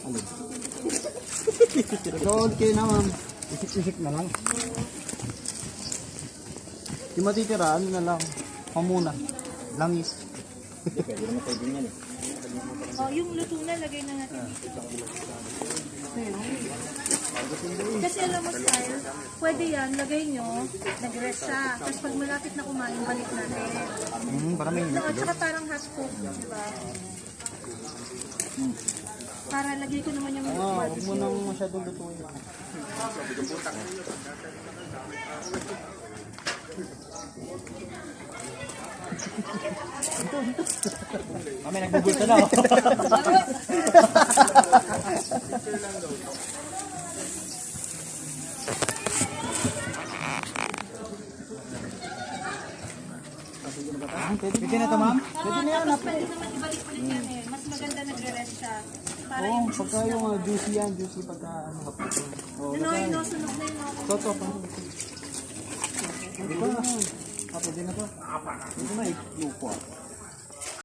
Alin? So, okay na ma'am. Isik-isik na lang. Yung matitira, ano na lang. Pamuna. Langis. Pwede naman pwede yan eh. Oh, yung luto na, lagay na natin dito. Kasi alam mo, style, pwede yan, lagay nyo, nag-rest siya. Tapos pag malapit na kumain, balik natin. Para may No, at saka parang hot cook, di ba? Para lagay ko naman yung huwag mo nang masyadong lutuin. Kami nagbubulto na. Pwede na ito, ma'am? Pwede na yan. Tapos pwede naman ibalik ulit yan eh. Mas maganda nagre-rest siya. Para Oo, yung pagka yung juicy yan, juicy pagka ano kapag. no, sunog na yun. Toto, pwede ba? Pwede na to. Pwede na, ilupo.